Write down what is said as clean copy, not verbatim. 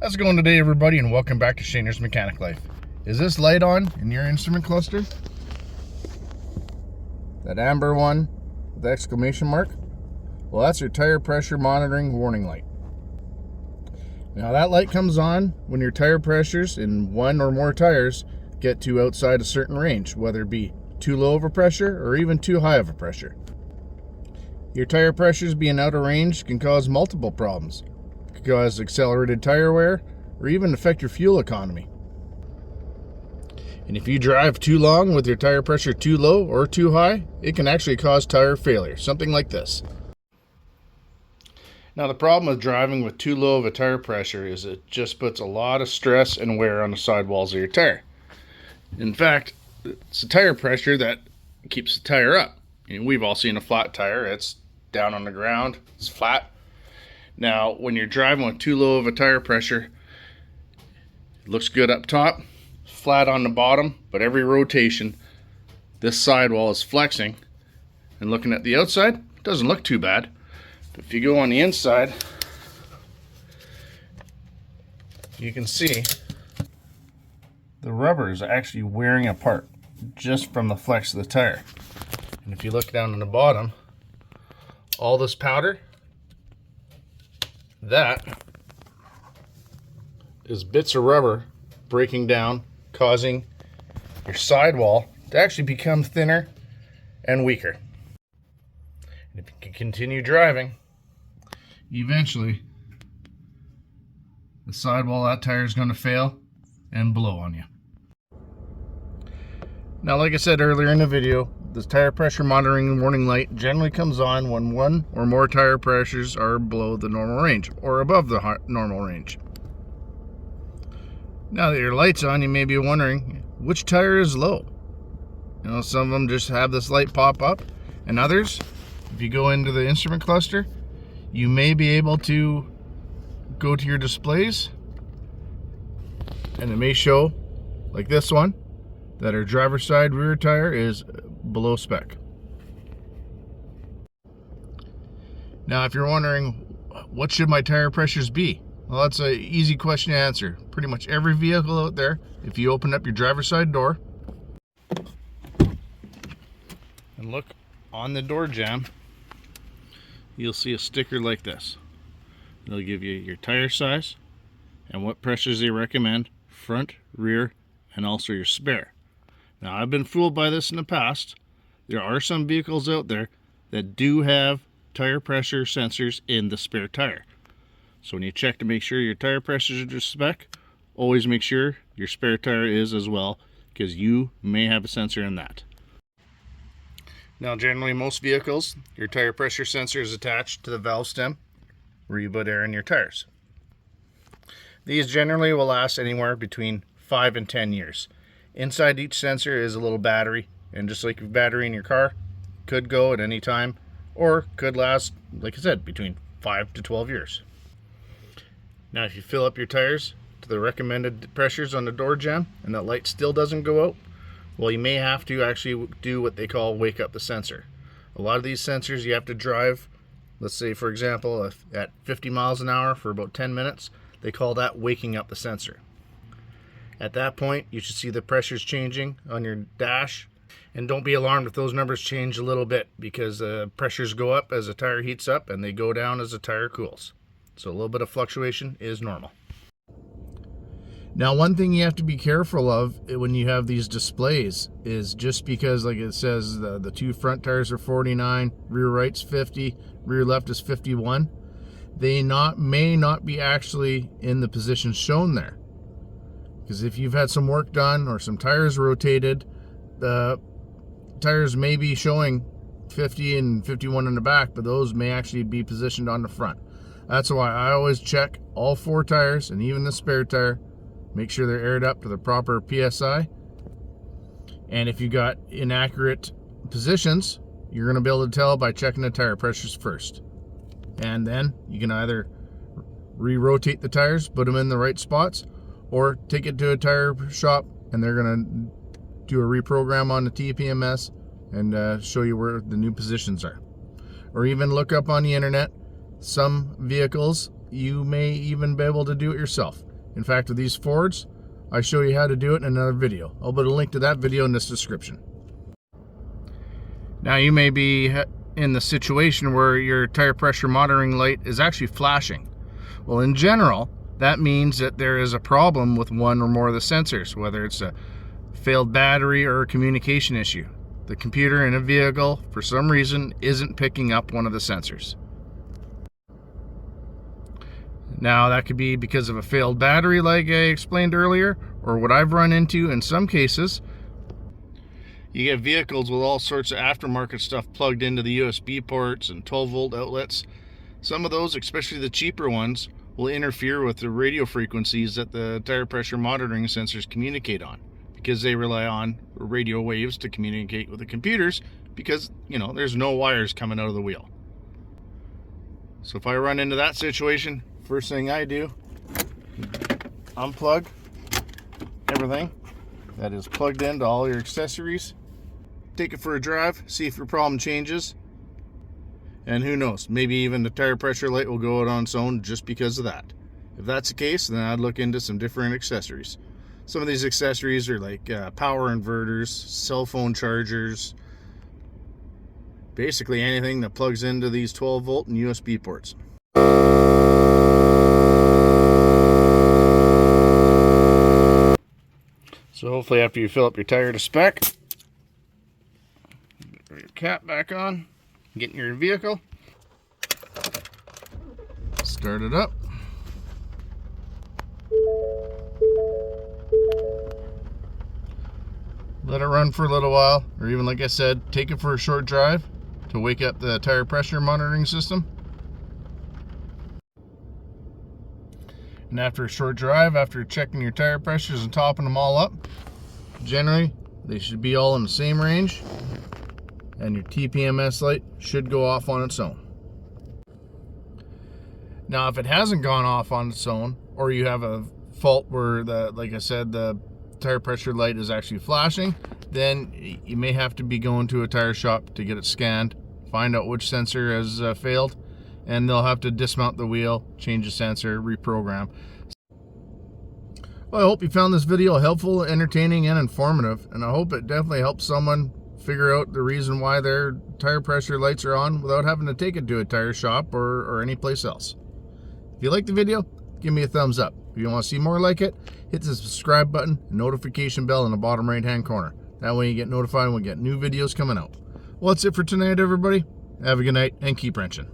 How's it going today, everybody, and welcome back to Shaner's Mechanic Life. Is this light on in your instrument cluster? That amber one with the exclamation mark? Well, that's your tire pressure monitoring warning light. Now that light comes on when your tire pressures in one or more tires get to outside a certain range, whether it be too low of a pressure or even too high of a pressure. Your tire pressures being out of range can cause multiple problems. It can cause accelerated tire wear or even affect your fuel economy. And if you drive too long with your tire pressure too low or too high, it can actually cause tire failure, something like this. Now the problem with driving with too low of a tire pressure is it just puts a lot of stress and wear on the sidewalls of your tire. In fact, it's the tire pressure that keeps the tire up. We've all seen a flat tire. It's down on the ground, it's flat. Now when you're driving with too low of a tire pressure, it looks good up top, flat on the bottom, but every rotation this sidewall is flexing, and looking at the outside, it doesn't look too bad. But if you go on the inside, you can see the rubber is actually wearing apart just from the flex of the tire. And if you look down on the bottom, all this powder, that is bits of rubber breaking down, causing your sidewall to actually become thinner and weaker. And if you can continue driving, eventually the sidewall of that tire is going to fail and blow on you. Now, like I said earlier in the video, this tire pressure monitoring warning light generally comes on when one or more tire pressures are below the normal range or above the normal range. Now that your light's on, you may be wondering which tire is low. Some of them just have this light pop up, and others, if you go into the instrument cluster, you may be able to go to your displays and it may show, like this one, that our driver's side rear tire is below spec. Now if you're wondering, what should my tire pressures be? Well, that's an easy question to answer. Pretty much every vehicle out there, if you open up your driver's side door and look on the door jamb, you'll see a sticker like this. It'll give you your tire size and what pressures they recommend, front, rear, and also your spare. Now, I've been fooled by this in the past. There are some vehicles out there that do have tire pressure sensors in the spare tire. So when you check to make sure your tire pressures are to spec, always make sure your spare tire is as well, because you may have a sensor in that. Now, generally most vehicles, your tire pressure sensor is attached to the valve stem where you put air in your tires. These generally will last anywhere between 5 and 10 years. Inside each sensor is a little battery, and just like a battery in your car, could go at any time or could last, like I said, between 5 to 12 years. Now if you fill up your tires to the recommended pressures on the door jamb and that light still doesn't go out, well, you may have to actually do what they call wake up the sensor. A lot of these sensors you have to drive, let's say for example at 50 miles an hour for about 10 minutes, they call that waking up the sensor. At that point, you should see the pressures changing on your dash, and don't be alarmed if those numbers change a little bit, because pressures go up as the tire heats up and they go down as the tire cools. So a little bit of fluctuation is normal. Now, one thing you have to be careful of when you have these displays is just because, like it says, the two front tires are 49, rear right's 50, rear left is 51, they may not be actually in the position shown there. Because if you've had some work done or some tires rotated, the tires may be showing 50 and 51 in the back, but those may actually be positioned on the front. That's why I always check all 4 tires and even the spare tire, make sure they're aired up to the proper PSI. And if you got inaccurate positions, you're going to be able to tell by checking the tire pressures first. And then you can either re-rotate the tires, put them in the right spots, or take it to a tire shop and they're going to do a reprogram on the TPMS and show you where the new positions are. Or even look up on the internet. Some vehicles you may even be able to do it yourself. In fact, with these Fords, I show you how to do it in another video. I'll put a link to that video in this description. Now you may be in the situation where your tire pressure monitoring light is actually flashing. Well, in general, that means that there is a problem with one or more of the sensors, whether it's a failed battery or a communication issue. The computer in a vehicle, for some reason, isn't picking up one of the sensors. Now, that could be because of a failed battery, like I explained earlier, or what I've run into in some cases. You get vehicles with all sorts of aftermarket stuff plugged into the USB ports and 12-volt outlets. Some of those, especially the cheaper ones, will interfere with the radio frequencies that the tire pressure monitoring sensors communicate on, because they rely on radio waves to communicate with the computers, because, you know, there's no wires coming out of the wheel. So if I run into that situation, first thing I do, unplug everything that is plugged into all your accessories, take it for a drive, see if your problem changes, and who knows, maybe even the tire pressure light will go out on its own just because of that. If that's the case, then I'd look into some different accessories. Some of these accessories are like power inverters, cell phone chargers, basically anything that plugs into these 12-volt and USB ports. So hopefully after you fill up your tire to spec, put your cap back on, get in your vehicle, start it up. Let it run for a little while, or even, like I said, take it for a short drive to wake up the tire pressure monitoring system. And after a short drive, after checking your tire pressures and topping them all up, generally they should be all in the same range, and your TPMS light should go off on its own. Now, if it hasn't gone off on its own, or you have a fault where, like I said, the tire pressure light is actually flashing, then you may have to be going to a tire shop to get it scanned, find out which sensor has failed, and they'll have to dismount the wheel, change the sensor, reprogram. Well, I hope you found this video helpful, entertaining, and informative, and I hope it definitely helps someone figure out the reason why their tire pressure lights are on without having to take it to a tire shop or any place else. If you liked the video, give me a thumbs up. If you want to see more like it, hit the subscribe button and notification bell in the bottom right hand corner. That way you get notified when we get new videos coming out. Well, that's it for tonight, everybody. Have a good night and keep wrenching.